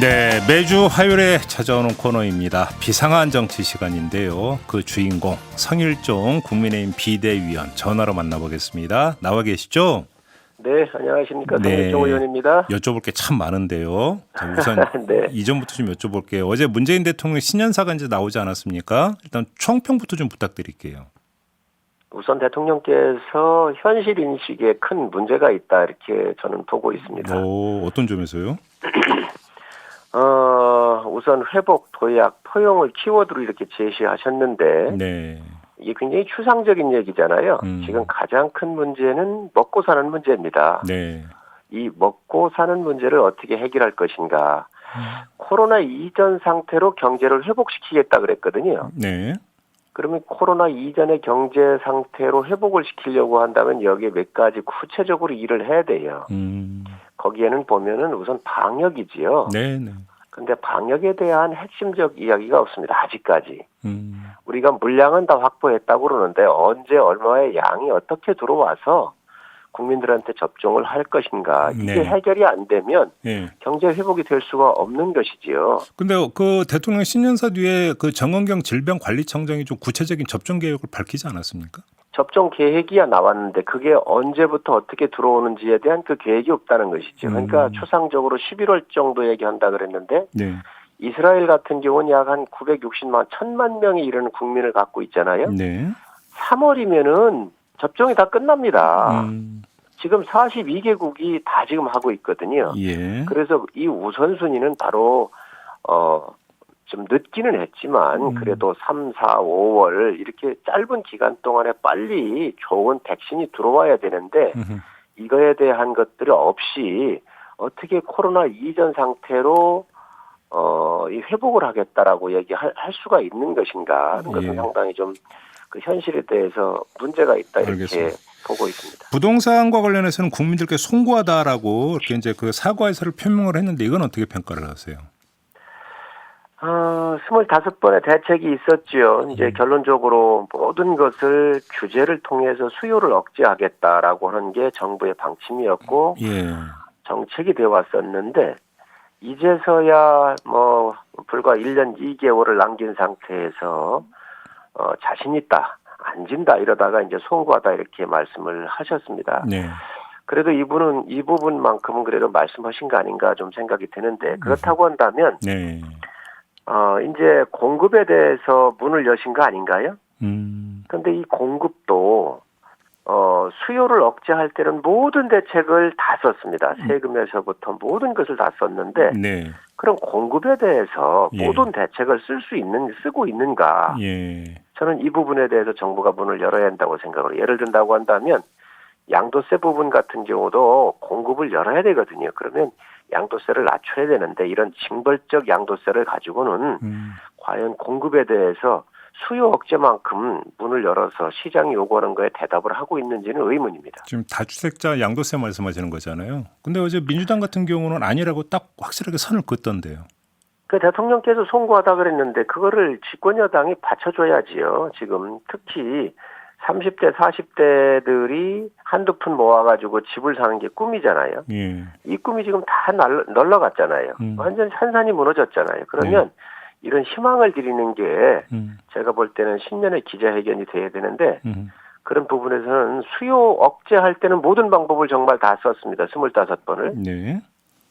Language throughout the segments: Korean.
네, 매주 화요일에 찾아오는 코너입니다. 비상한 정치 시간인데요. 그 주인공 성일종 국민의힘 비대위원 전화로 만나보겠습니다. 나와 계시죠? 네, 안녕하십니까. 네, 성일종 의원입니다. 여쭤볼 게 참 많은데요. 자, 우선 네. 이전부터 좀 여쭤볼게요. 어제 문재인 대통령 신년사가 이제 나오지 않았습니까? 일단 총평부터 좀 부탁드릴게요. 우선 대통령께서 현실 인식에 큰 문제가 있다 이렇게 저는 보고 있습니다. 어떤 점에서요? 우선 회복, 도약, 포용을 키워드로 이렇게 제시하셨는데 네. 이게 굉장히 추상적인 얘기잖아요. 지금 가장 큰 문제는 먹고 사는 문제입니다. 네. 이 먹고 사는 문제를 어떻게 해결할 것인가. 코로나 이전 상태로 경제를 회복시키겠다 그랬거든요. 네. 그러면 코로나 이전의 경제 상태로 회복을 시키려고 한다면 여기에 몇 가지 구체적으로 일을 해야 돼요. 거기에는 보면은 우선 방역이지요. 네, 네. 근데 방역에 대한 핵심적 이야기가 없습니다. 아직까지. 우리가 물량은 다 확보했다고 그러는데 언제 얼마의 양이 어떻게 들어와서 국민들한테 접종을 할 것인가. 이게 네. 해결이 안 되면 네. 경제 회복이 될 수가 없는 것이지요. 근데 그 대통령 신년사 뒤에 그 정은경 질병관리청장이 좀 구체적인 접종 계획을 밝히지 않았습니까? 접종 계획이야 나왔는데 그게 언제부터 어떻게 들어오는지에 대한 그 계획이 없다는 것이죠. 그러니까 추상적으로 11월 정도 얘기한다 그랬는데 네. 이스라엘 같은 경우는 약 한 960만, 1000만 명이 이르는 국민을 갖고 있잖아요. 네. 3월이면은 접종이 다 끝납니다. 지금 42개국이 다 지금 하고 있거든요. 예. 그래서 이 우선순위는 바로 좀 늦기는 했지만 그래도 3, 4, 5월 이렇게 짧은 기간 동안에 빨리 좋은 백신이 들어와야 되는데 이거에 대한 것들이 없이 어떻게 코로나 이전 상태로 이 회복을 하겠다라고 얘기할 수가 있는 것인가 하는 것은 예. 상당히 좀 그 현실에 대해서 문제가 있다 이렇게 알겠습니다. 보고 있습니다. 부동산과 관련해서는 국민들께 송구하다라고 이렇게 이제 그 사과 의사를 표명을 했는데 이건 어떻게 평가를 하세요? 25번의 대책이 있었죠. 이제 결론적으로 모든 것을 규제를 통해서 수요를 억제하겠다라고 하는 게 정부의 방침이었고 예. 정책이 되어 왔었는데 이제서야 뭐 불과 1년 2개월을 남긴 상태에서 자신 있다, 안 진다 이러다가 이제 송구하다 이렇게 말씀을 하셨습니다. 네. 그래도 이분은 이 부분만큼은 그래도 말씀하신 거 아닌가 좀 생각이 드는데 그렇다고 한다면 네. 이제 공급에 대해서 문을 여신 거 아닌가요? 근데 이 공급도 수요를 억제할 때는 모든 대책을 다 썼습니다. 세금에서부터 모든 것을 다 썼는데 네. 그럼 공급에 대해서 예. 모든 대책을 쓰고 있는가? 예. 저는 이 부분에 대해서 정부가 문을 열어야 한다고 생각을 해요. 예를 든다고 한다면 양도세 부분 같은 경우도 공급을 열어야 되거든요. 그러면 양도세를 낮춰야 되는데 이런 징벌적 양도세를 가지고는 과연 공급에 대해서 수요 억제만큼 문을 열어서 시장이 요구하는 거에 대답을 하고 있는지는 의문입니다. 지금 다주택자 양도세 말씀하시는 거잖아요. 근데 어제 민주당 같은 경우는 아니라고 딱 확실하게 선을 긋던데요. 그 대통령께서 송구하다 그랬는데 그거를 집권 여당이 받쳐줘야지요. 지금 특히 30대, 40대들이 한두 푼 모아가지고 집을 사는 게 꿈이잖아요. 예. 이 꿈이 지금 다 널러갔잖아요. 완전 산산이 무너졌잖아요. 그러면 이런 희망을 드리는 게 제가 볼 때는 신년의 기자회견이 돼야 되는데 그런 부분에서는 수요 억제할 때는 모든 방법을 정말 다 썼습니다. 25번을. 네.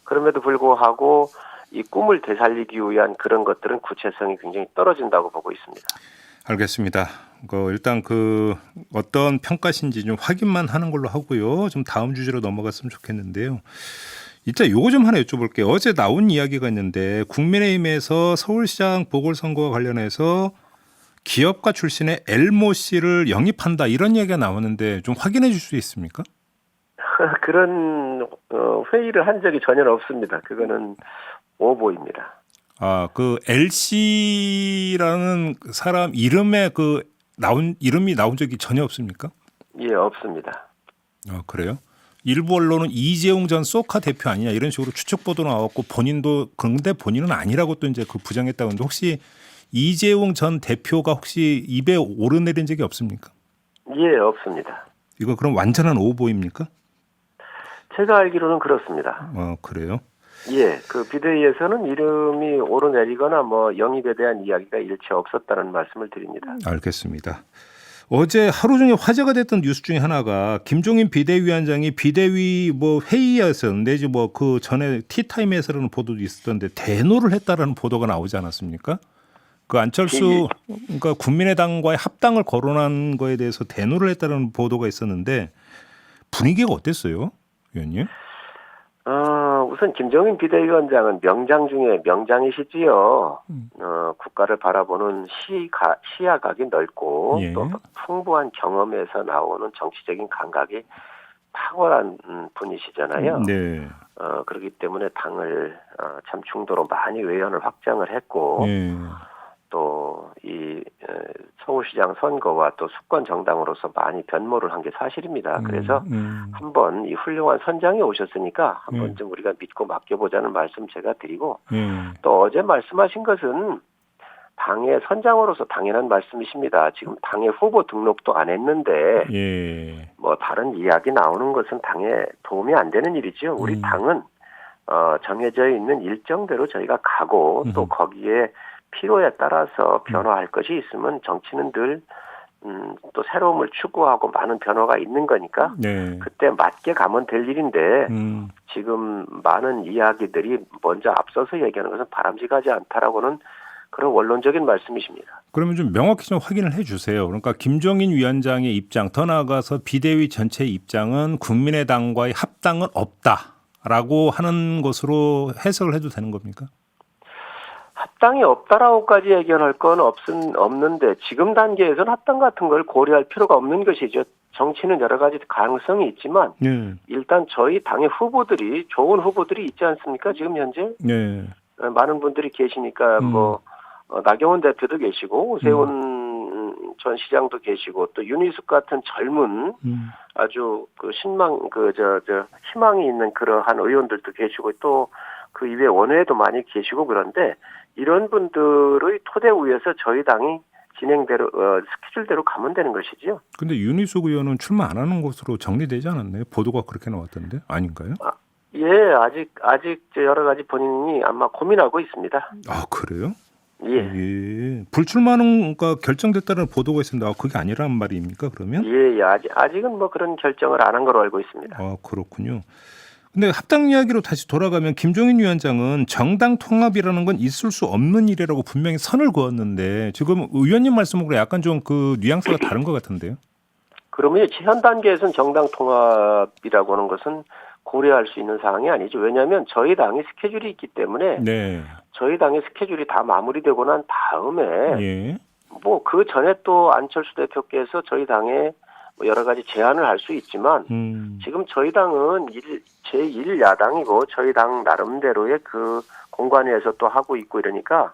그럼에도 불구하고 이 꿈을 되살리기 위한 그런 것들은 구체성이 굉장히 떨어진다고 보고 있습니다. 알겠습니다. 일단 어떤 평가신지 좀 확인만 하는 걸로 하고요. 좀 다음 주제로 넘어갔으면 좋겠는데요. 일단 요거 좀 하나 여쭤볼게요. 어제 나온 이야기가 있는데 국민의힘에서 서울시장 보궐선거와 관련해서 기업가 출신의 엘모 씨를 영입한다 이런 이야기가 나오는데 좀 확인해 줄 수 있습니까? 그런 회의를 한 적이 전혀 없습니다. 그거는 오보입니다. 그 L 씨라는 사람 이름이 나온 적이 전혀 없습니까? 예, 없습니다. 그래요? 일부 언론은 이재용 전 소카 대표 아니냐 이런 식으로 추측 보도 나왔고 그런데 본인은 아니라고 또 이제 그 부정했다고 하는데 혹시 이재용 전 대표가 혹시 입에 오르내린 적이 없습니까? 예, 없습니다. 이거 그럼 완전한 오보입니까? 제가 알기로는 그렇습니다. 그래요? 예, 그 비대위에서는 이름이 오르내리거나 뭐 영입에 대한 이야기가 일체 없었다는 말씀을 드립니다. 알겠습니다. 어제 하루 종일 화제가 됐던 뉴스 중에 하나가 김종인 비대위원장이 비대위 뭐 회의에서 내지 뭐 그 전에 티타임에서라는 보도도 있었던데 대노를 했다라는 보도가 나오지 않았습니까? 그 안철수 그러니까 국민의당과의 합당을 거론한 거에 대해서 대노를 했다는 보도가 있었는데 분위기가 어땠어요, 위원님? 우선 김종인 비대위원장은 명장 중에 명장이시지요. 국가를 바라보는 시야각이 넓고 예. 또 풍부한 경험에서 나오는 정치적인 감각이 탁월한 분이시잖아요. 네. 그렇기 때문에 당을 참 중도로 많이 외연을 확장을 했고 예. 또 이 서울시장 선거와 또 수권 정당으로서 많이 변모를 한 게 사실입니다. 그래서 한번 이 훌륭한 선장이 오셨으니까 한번 좀 우리가 믿고 맡겨보자는 말씀 제가 드리고 또 어제 말씀하신 것은 당의 선장으로서 당연한 말씀이십니다. 지금 당의 후보 등록도 안 했는데 예. 뭐 다른 이야기 나오는 것은 당에 도움이 안 되는 일이죠. 우리 당은 정해져 있는 일정대로 저희가 가고 또 거기에 필요에 따라서 변화할 것이 있으면 정치는 늘 또 새로움을 추구하고 많은 변화가 있는 거니까 네. 그때 맞게 가면 될 일인데 지금 많은 이야기들이 먼저 앞서서 얘기하는 것은 바람직하지 않다라고는 그런 원론적인 말씀이십니다. 그러면 좀 명확히 좀 확인을 해 주세요. 그러니까 김종인 위원장의 입장, 더 나아가서 비대위 전체의 입장은 국민의당과의 합당은 없다라고 하는 것으로 해석을 해도 되는 겁니까? 합당이 없다라고까지 얘기할 건 없는데 지금 단계에서는 합당 같은 걸 고려할 필요가 없는 것이죠. 정치는 여러 가지 가능성이 있지만 일단 저희 당의 후보들이 좋은 후보들이 있지 않습니까? 지금 현재 많은 분들이 계시니까 뭐 나경원 대표도 계시고 오세훈 전 시장도 계시고 또 윤희숙 같은 젊은 아주 그 희망이 있는 그러한 의원들도 계시고 또 그 이외 원외에도 많이 계시고 그런데 이런 분들의 토대 위에서 저희 당이 진행대로 스케줄대로 가면 되는 것이지요. 근데 윤희숙 의원은 출마 안 하는 것으로 정리되지 않았나요? 보도가 그렇게 나왔던데 아닌가요? 예, 아직 여러 가지 본인이 아마 고민하고 있습니다. 아 그래요? 예. 불출마는 결정됐다는 보도가 있습니다. 그게 아니란 말입니까? 그러면? 예, 아직은 뭐 그런 결정을 안 한 걸로 알고 있습니다. 아 그렇군요. 근데 합당 이야기로 다시 돌아가면 김종인 위원장은 정당 통합이라는 건 있을 수 없는 일이라고 분명히 선을 그었는데 지금 의원님 말씀으로 약간 좀 그 뉘앙스가 다른 것 같은데요. 그러면 현 단계에서는 정당 통합이라고 하는 것은 고려할 수 있는 사항이 아니죠. 왜냐하면 저희 당이 스케줄이 있기 때문에 저희 당의 스케줄이 다 마무리되고 난 다음에 뭐 그 전에 또 안철수 대표께서 저희 당에 여러 가지 제안을 할 수 있지만 지금 저희 당은 제1야당이고 저희 당 나름대로의 그 공간에서 또 하고 있고 이러니까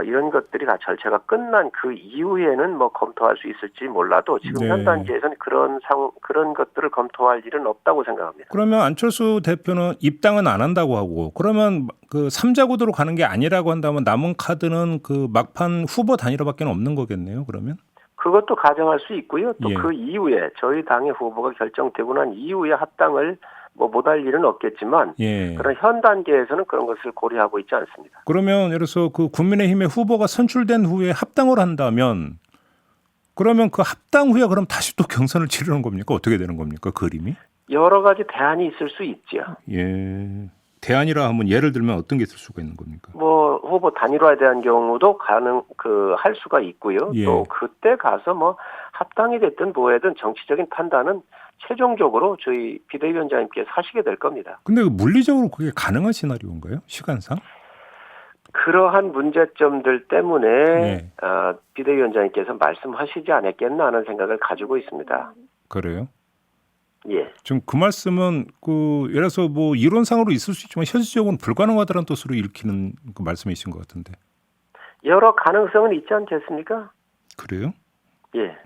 이런 것들이 다 절차가 끝난 그 이후에는 뭐 검토할 수 있을지 몰라도 지금 현 단계에서는 그런 것들을 검토할 일은 없다고 생각합니다. 그러면 안철수 대표는 입당은 안 한다고 하고 그러면 그 3자 구도로 가는 게 아니라고 한다면 남은 카드는 그 막판 후보 단일화밖에 없는 거겠네요. 그러면? 그것도 가정할 수 있고요. 또 그 이후에 저희 당의 후보가 결정되고 난 이후에 합당을 뭐 못할 일은 없겠지만 그런 현 단계에서는 그런 것을 고려하고 있지 않습니다. 그러면 예를 들어서 그 국민의힘의 후보가 선출된 후에 합당을 한다면 그러면 그 합당 후에 그럼 다시 또 경선을 치르는 겁니까? 어떻게 되는 겁니까? 그림이? 여러 가지 대안이 있을 수 있죠. 대안이라 하면 예를 들면 어떤 게 있을 수가 있는 겁니까? 뭐 후보 단일화에 대한 경우도 할 수가 있고요. 또 그때 가서 뭐 합당이 됐든 뭐해든 정치적인 판단은 최종적으로 저희 비대위원장님께서 하시게 될 겁니다. 근데 물리적으로 그게 가능한 시나리오인가요? 시간상? 그러한 문제점들 때문에 비대위원장님께서 말씀하시지 않았겠나 하는 생각을 가지고 있습니다. 그래요? 예. 지금 그 말씀은 예를 들어서 뭐 이론상으로 있을 수 있지만 현실적으로는 불가능하다는 뜻으로 읽히는 그 말씀이신 것 같은데. 여러 가능성은 있지 않겠습니까? 그래요? 예.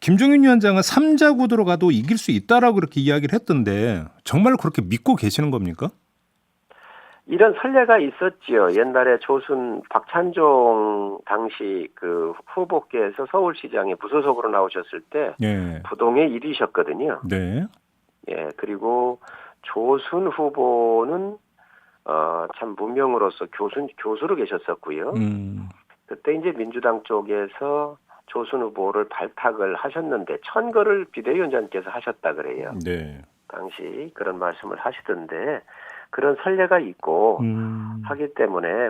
김종인 위원장은 3자 구도로 가도 이길 수 있다라고 그렇게 이야기를 했던데 정말 그렇게 믿고 계시는 겁니까? 이런 선례가 있었지요. 옛날에 박찬종 당시 그 후보께서 서울시장에 무소속으로 나오셨을 때 부동의 1위셨거든요. 그리고 조순 후보는 참 무명으로서 교수로 계셨었고요. 그때 이제 민주당 쪽에서 조순 후보를 발탁을 하셨는데 천거를 비대위원장께서 하셨다 그래요. 네. 당시 그런 말씀을 하시던데 그런 선례가 있고 하기 때문에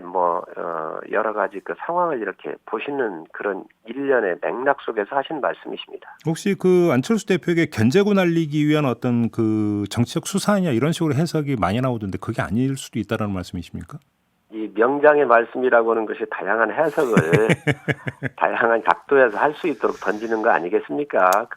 여러 가지 그 상황을 이렇게 보시는 그런 일련의 맥락 속에서 하신 말씀이십니다. 혹시 그 안철수 대표에게 견제구 날리기 위한 어떤 그 정치적 수사냐 이런 식으로 해석이 많이 나오던데 그게 아닐 수도 있다라는 말씀이십니까? 이 명장의 말씀이라고 하는 것이 다양한 해석을 다양한 각도에서 할 수 있도록 던지는 거 아니겠습니까?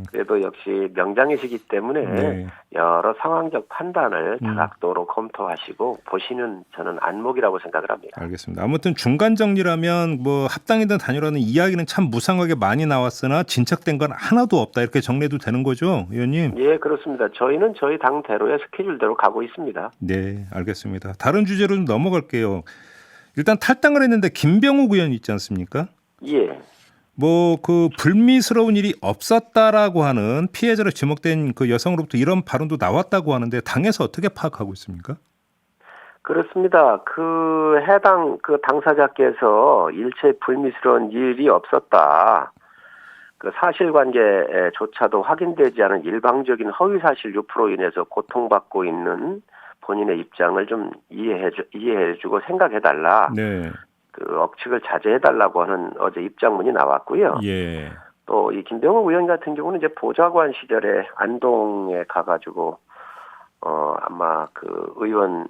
그래도 역시 명장이시기 때문에 네. 여러 상황적 판단을 다각도로 검토하시고 보시는 저는 안목이라고 생각을 합니다. 알겠습니다. 아무튼 중간 정리라면 뭐 합당이든 단일화는 이야기는 참 무상하게 많이 나왔으나 진척된 건 하나도 없다 이렇게 정리해도 되는 거죠, 의원님? 예, 그렇습니다. 저희는 저희 당대로의 스케줄대로 가고 있습니다. 네, 알겠습니다. 다른 주제로 좀 넘어갈게요. 일단 탈당을 했는데 김병욱 의원 있지 않습니까? 예. 뭐 그 불미스러운 일이 없었다라고 하는 피해자로 지목된 그 여성으로부터 이런 발언도 나왔다고 하는데 당에서 어떻게 파악하고 있습니까? 그렇습니다. 그 해당 그 당사자께서 일체 불미스러운 일이 없었다. 그 사실관계조차도 확인되지 않은 일방적인 허위사실 유포로 인해서 고통받고 있는 본인의 입장을 좀 이해해주고 생각해달라. 네. 그 억측을 자제해달라고 하는 어제 입장문이 나왔고요. 예. 또 이 김병욱 의원 같은 경우는 이제 보좌관 시절에 안동에 가가지고 아마 그 의원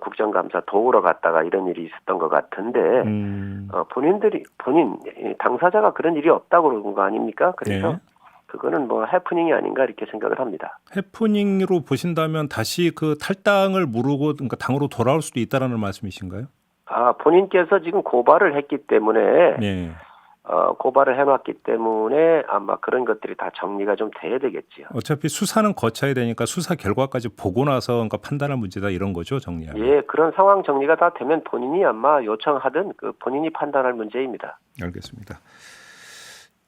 국정감사 도우러 갔다가 이런 일이 있었던 것 같은데 본인 당사자가 그런 일이 없다고 그런 거 아닙니까? 그래서 네. 그거는 뭐 해프닝이 아닌가 이렇게 생각을 합니다. 해프닝으로 보신다면 다시 그 탈당을 무르고 그러니까 당으로 돌아올 수도 있다라는 말씀이신가요? 본인께서 지금 고발을 했기 때문에 네. 고발을 해놨기 때문에 아마 그런 것들이 다 정리가 좀 돼야 되겠지요. 어차피 수사는 거쳐야 되니까 수사 결과까지 보고 나서 그러니까 판단할 문제다 이런 거죠, 정리하면. 예, 그런 상황 정리가 다 되면 본인이 아마 요청하든 그 본인이 판단할 문제입니다. 알겠습니다.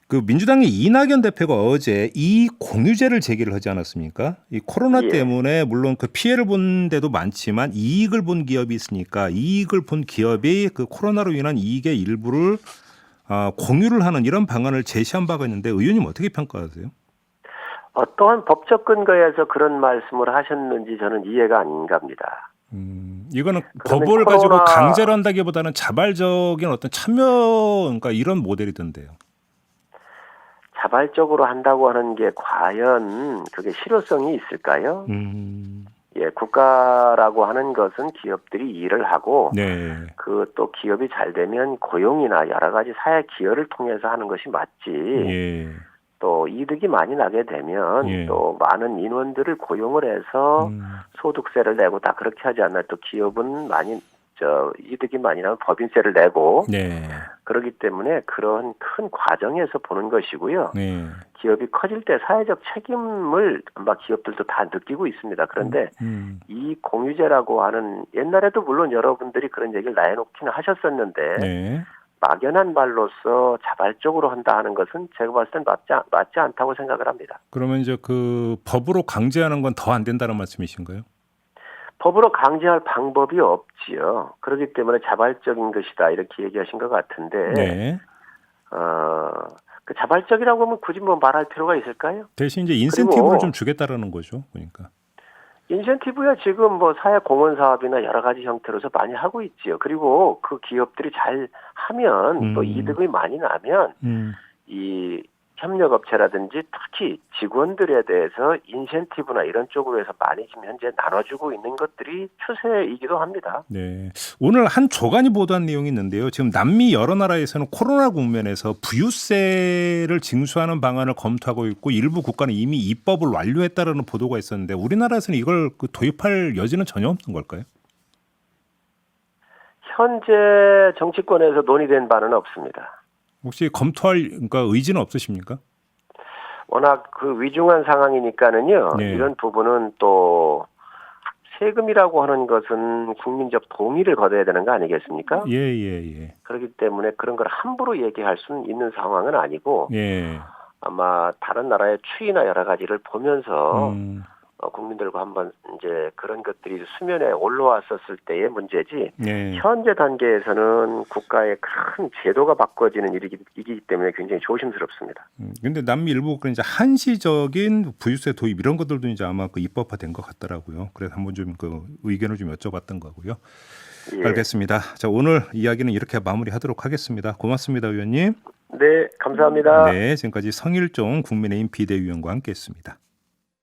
그 민주당의 이낙연 대표가 어제 이 공유제를 제기를 하지 않았습니까? 이 코로나 예. 때문에 물론 그 피해를 본 데도 많지만 이익을 본 기업이 있으니까 이익을 본 기업이 그 코로나로 인한 이익의 일부를 공유를 하는 이런 방안을 제시한 바가 있는데 의원님 어떻게 평가하세요? 어떠한 법적 근거에서 그런 말씀을 하셨는지 저는 이해가 안 갑니다. 이거는 그러면 법을 가지고 강제로 한다기보다는 자발적인 어떤 참여 그러니까 이런 모델이던데요. 자발적으로 한다고 하는 게 과연 그게 실효성이 있을까요? 예, 국가라고 하는 것은 기업들이 일을 하고 네. 그 또 기업이 잘 되면 고용이나 여러 가지 사회 기여를 통해서 하는 것이 맞지. 예. 또 이득이 많이 나게 되면 예. 또 많은 인원들을 고용을 해서 소득세를 내고 다 그렇게 하지 않나요? 또 기업은 이득이 많이 나면 법인세를 내고 네. 그렇기 때문에 그런 큰 과정에서 보는 것이고요. 네. 기업이 커질 때 사회적 책임을 아마 기업들도 다 느끼고 있습니다. 그런데 이 공유제라고 하는 옛날에도 물론 여러분들이 그런 얘기를 내놓기는 하셨었는데 네. 막연한 말로서 자발적으로 한다 하는 것은 제가 봤을 땐 맞지 않다고 생각을 합니다. 그러면 이제 그 법으로 강제하는 건 더 안 된다는 말씀이신가요? 법으로 강제할 방법이 없지요. 그렇기 때문에 자발적인 것이다 이렇게 얘기하신 것 같은데 네. 그 자발적이라고 하면 굳이 뭐 말할 필요가 있을까요? 대신 이제 인센티브를 좀 주겠다라는 거죠. 그러니까. 인센티브야 지금 뭐 사회 공헌 사업이나 여러 가지 형태로서 많이 하고 있지요. 그리고 그 기업들이 잘 하면 또 이득이 많이 나면 이 협력업체라든지 특히 직원들에 대해서 인센티브나 이런 쪽으로 해서 많이 지금 현재 나눠주고 있는 것들이 추세이기도 합니다. 네. 오늘 한 조간이 보도한 내용이 있는데요. 지금 남미 여러 나라에서는 코로나 국면에서 부유세를 징수하는 방안을 검토하고 있고 일부 국가는 이미 입법을 완료했다라는 보도가 있었는데 우리나라에서는 이걸 도입할 여지는 전혀 없는 걸까요? 현재 정치권에서 논의된 바는 없습니다. 혹시 검토할 그러니까 의지는 없으십니까? 워낙 그 위중한 상황이니까는요. 네. 이런 부분은 또 세금이라고 하는 것은 국민적 동의를 거둬야 되는 거 아니겠습니까? 예. 그렇기 때문에 그런 걸 함부로 얘기할 수는 있는 상황은 아니고 예. 아마 다른 나라의 추이나 여러 가지를 보면서 국민들과 한번 이제 그런 것들이 수면에 올라왔었을 때의 문제지. 네. 현재 단계에서는 국가의 큰 제도가 바꿔지는 일이기 때문에 굉장히 조심스럽습니다. 근데 남미 일부 그런 이제 한시적인 부유세 도입 이런 것들도 이제 아마 그 입법화된 것 같더라고요. 그래서 한번 좀 그 의견을 좀 여쭤봤던 거고요. 예. 알겠습니다. 자, 오늘 이야기는 이렇게 마무리하도록 하겠습니다. 고맙습니다, 의원님. 네, 감사합니다. 네, 지금까지 성일종 국민의힘 비대위원과 함께했습니다.